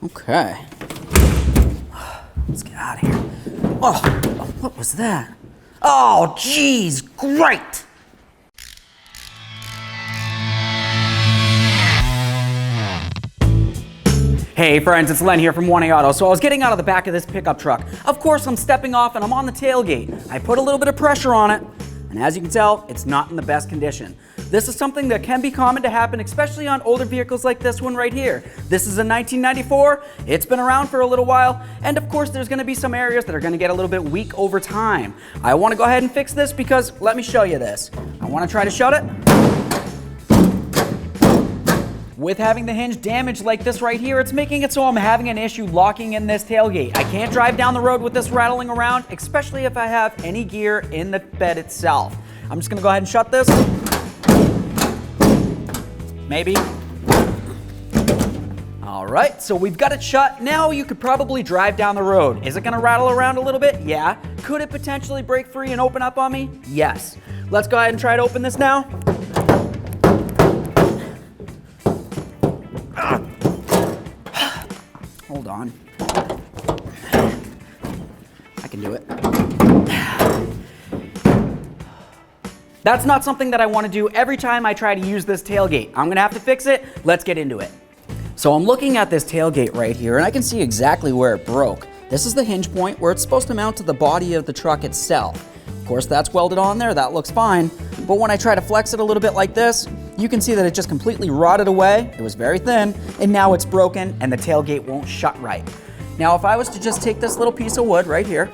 Okay. Let's get out of here. Oh, what was that? Oh, geez, great! Hey friends, it's Len here from 1A Auto. So I was getting out of the back of this pickup truck. Of course, I'm stepping off and I'm on the tailgate. I put a little bit of pressure on it, and as you can tell, it's not in the best condition. This is something that can be common to happen, especially on older vehicles like this one right here. This is a 1994, it's been around for a little while, and of course there's gonna be some areas that are gonna get a little bit weak over time. I wanna go ahead and fix this because, let me show you this. I wanna try to shut it. With having the hinge damaged like this right here, it's making it so I'm having an issue locking in this tailgate. I can't drive down the road with this rattling around, especially if I have any gear in the bed itself. I'm just gonna go ahead and shut this. Maybe. All right, so we've got it shut. Now you could probably drive down the road. Is it gonna rattle around a little bit? Yeah. Could it potentially break free and open up on me? Yes. Let's go ahead and try to open this now. Hold on. I can do it. That's not something that I want to do every time I try to use this tailgate. I'm gonna have to fix it. Let's get into it. So I'm looking at this tailgate right here and I can see exactly where it broke. This is the hinge point where it's supposed to mount to the body of the truck itself. Of course, that's welded on there, that looks fine. But when I try to flex it a little bit like this, you can see that it just completely rotted away. It was very thin, and now it's broken and the tailgate won't shut right. Now, if I was to just take this little piece of wood right here,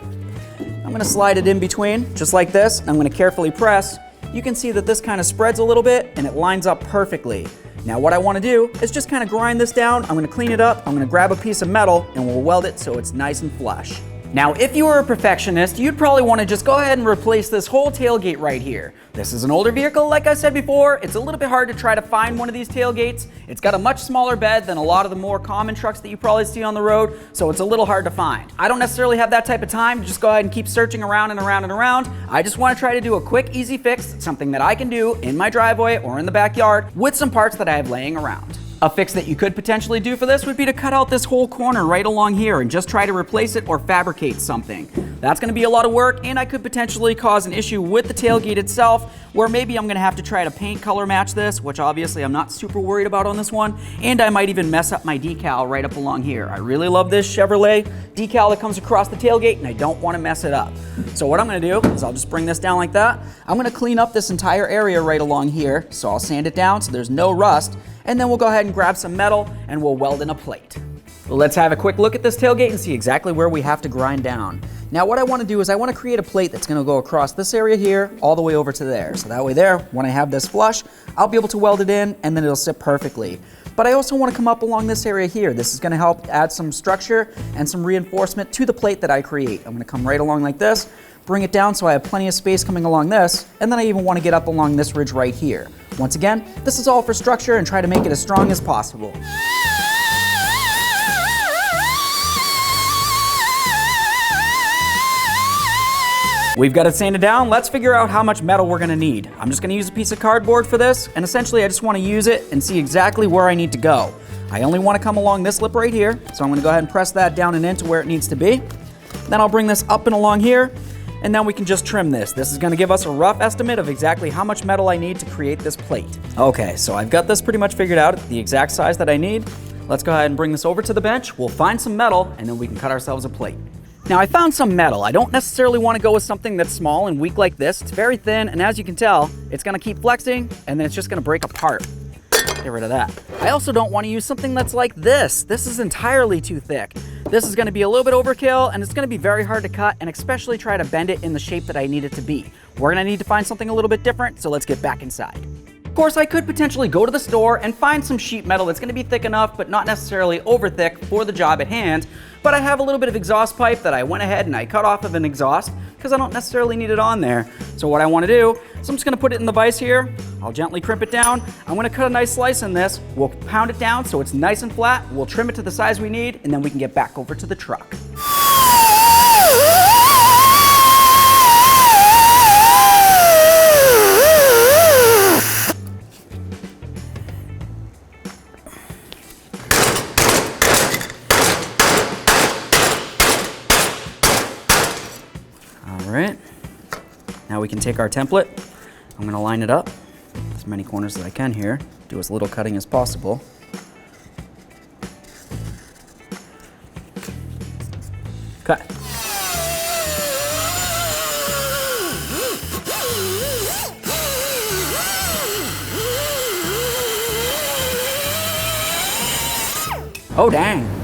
I'm gonna slide it in between, just like this, and I'm gonna carefully press. You can see that this kind of spreads a little bit and it lines up perfectly. Now what I wanna do is just kind of grind this down. I'm gonna clean it up, I'm gonna grab a piece of metal and we'll weld it so it's nice and flush. Now, if you were a perfectionist, you'd probably want to just go ahead and replace this whole tailgate right here. This is an older vehicle, like I said before. It's a little bit hard to try to find one of these tailgates. It's got a much smaller bed than a lot of the more common trucks that you probably see on the road, so it's a little hard to find. I don't necessarily have that type of time to just go ahead and keep searching around and around and around. I just want to try to do a quick, easy fix, something that I can do in my driveway or in the backyard with some parts that I have laying around. A fix that you could potentially do for this would be to cut out this whole corner right along here and just try to replace it or fabricate something. That's going to be a lot of work, and I could potentially cause an issue with the tailgate itself, where maybe I'm going to have to try to paint color match this, which obviously I'm not super worried about on this one, and I might even mess up my decal right up along here. I really love this Chevrolet decal that comes across the tailgate, and I don't want to mess it up. So what I'm going to do is I'll just bring this down like that. I'm going to clean up this entire area right along here, so I'll sand it down so there's no rust, and then we'll go ahead and grab some metal and we'll weld in a plate. Let's have a quick look at this tailgate and see exactly where we have to grind down. Now what I want to do is I want to create a plate that's going to go across this area here all the way over to there. So that way there, when I have this flush, I'll be able to weld it in and then it'll sit perfectly. But I also want to come up along this area here. This is going to help add some structure and some reinforcement to the plate that I create. I'm going to come right along like this, bring it down so I have plenty of space coming along this, and then I even want to get up along this ridge right here. Once again, this is all for structure and try to make it as strong as possible. We've got it sanded down. Let's figure out how much metal we're gonna need. I'm just gonna use a piece of cardboard for this, and essentially I just wanna use it and see exactly where I need to go. I only wanna come along this lip right here, so I'm gonna go ahead and press that down and into where it needs to be. Then I'll bring this up and along here, and then we can just trim this. This is gonna give us a rough estimate of exactly how much metal I need to create this plate. Okay, so I've got this pretty much figured out at the exact size that I need. Let's go ahead and bring this over to the bench. We'll find some metal, and then we can cut ourselves a plate. Now I found some metal. I don't necessarily want to go with something that's small and weak like this. It's very thin, and as you can tell, it's gonna keep flexing, and then it's just gonna break apart. Get rid of that. I also don't want to use something that's like this. This is entirely too thick. This is gonna be a little bit overkill, and it's gonna be very hard to cut, and especially try to bend it in the shape that I need it to be. We're gonna need to find something a little bit different, so let's get back inside. Of course, I could potentially go to the store and find some sheet metal that's gonna be thick enough, but not necessarily over thick for the job at hand. But I have a little bit of exhaust pipe that I went ahead and I cut off of an exhaust because I don't necessarily need it on there. So what I want to do is I'm just going to put it in the vise here. I'll gently crimp it down. I'm going to cut a nice slice in this. We'll pound it down so it's nice and flat. We'll trim it to the size we need, and then we can get back over to the truck. Now we can take our template. I'm gonna line it up, as many corners as I can here. Do as little cutting as possible. Cut. Oh, dang.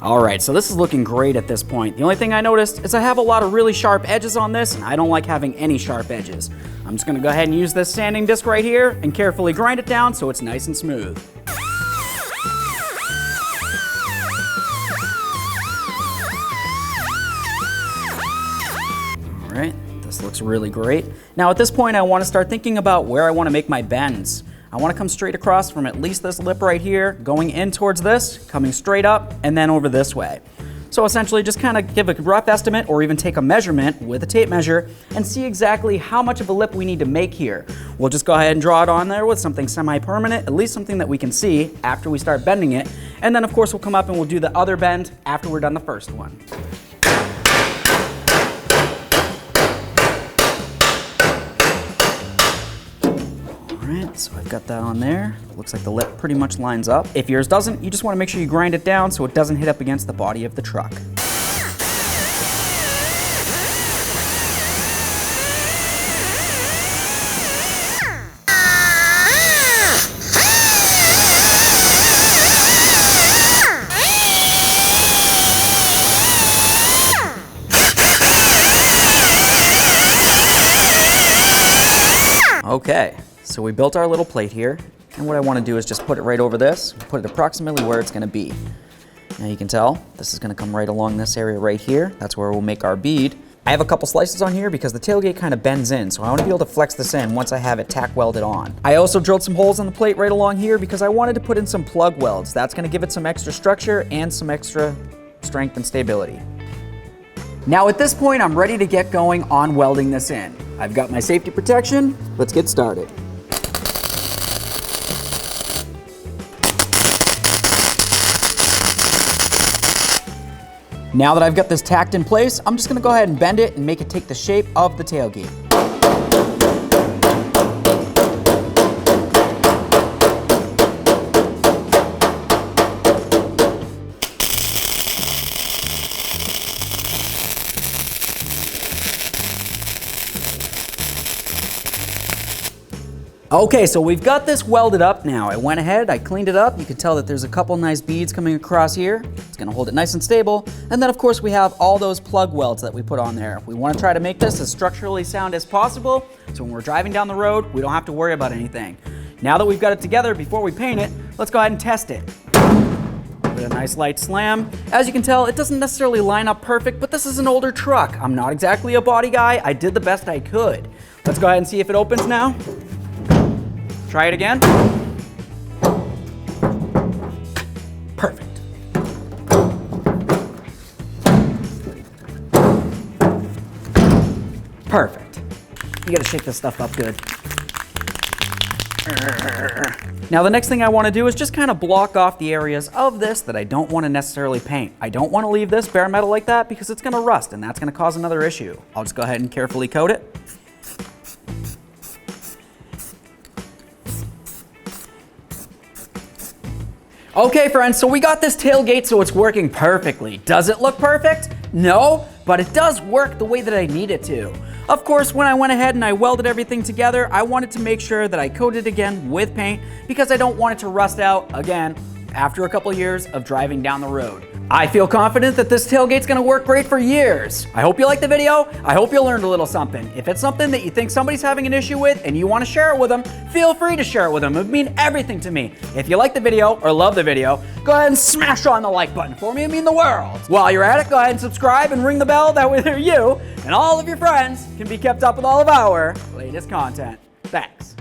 All right, so this is looking great at this point. The only thing I noticed is I have a lot of really sharp edges on this, and I don't like having any sharp edges. I'm just gonna go ahead and use this sanding disc right here and carefully grind it down so it's nice and smooth. All right, this looks really great. Now at this point, I wanna start thinking about where I wanna make my bends. I wanna come straight across from at least this lip right here, going in towards this, coming straight up, and then over this way. So essentially just kind of give a rough estimate or even take a measurement with a tape measure and see exactly how much of a lip we need to make here. We'll just go ahead and draw it on there with something semi-permanent, at least something that we can see after we start bending it. And then of course we'll come up and we'll do the other bend after we're done the first one. Alright, so I've got that on there. It looks like the lip pretty much lines up. If yours doesn't, you just want to make sure you grind it down so it doesn't hit up against the body of the truck. Okay. So we built our little plate here, and what I want to do is just put it right over this, put it approximately where it's going to be. Now you can tell, this is going to come right along this area right here. That's where we'll make our bead. I have a couple slices on here because the tailgate kind of bends in, so I want to be able to flex this in once I have it tack welded on. I also drilled some holes on the plate right along here because I wanted to put in some plug welds. That's going to give it some extra structure and some extra strength and stability. Now at this point, I'm ready to get going on welding this in. I've got my safety protection. Let's get started. Now that I've got this tacked in place, I'm just gonna go ahead and bend it and make it take the shape of the tailgate. Okay, so we've got this welded up now. I went ahead, I cleaned it up. You can tell that there's a couple nice beads coming across here. It's gonna hold it nice and stable. And then of course we have all those plug welds that we put on there. We wanna try to make this as structurally sound as possible, so when we're driving down the road, we don't have to worry about anything. Now that we've got it together, before we paint it, let's go ahead and test it. With a nice light slam. As you can tell, it doesn't necessarily line up perfect, but this is an older truck. I'm not exactly a body guy. I did the best I could. Let's go ahead and see if it opens now. Try it again. Perfect. Perfect. You gotta shake this stuff up good. Now the next thing I wanna do is just kind of block off the areas of this that I don't wanna necessarily paint. I don't wanna leave this bare metal like that because it's gonna rust and that's gonna cause another issue. I'll just go ahead and carefully coat it. Okay friends, so we got this tailgate so it's working perfectly. Does it look perfect? No, but it does work the way that I need it to. Of course, when I went ahead and I welded everything together, I wanted to make sure that I coated again with paint because I don't want it to rust out again after a couple years of driving down the road. I feel confident that this tailgate's gonna work great for years. I hope you liked the video. I hope you learned a little something. If it's something that you think somebody's having an issue with and you wanna share it with them, feel free to share it with them. It would mean everything to me. If you like the video or love the video, go ahead and smash on the like button for me. It would mean the world. While you're at it, go ahead and subscribe and ring the bell. That way you and all of your friends can be kept up with all of our latest content. Thanks.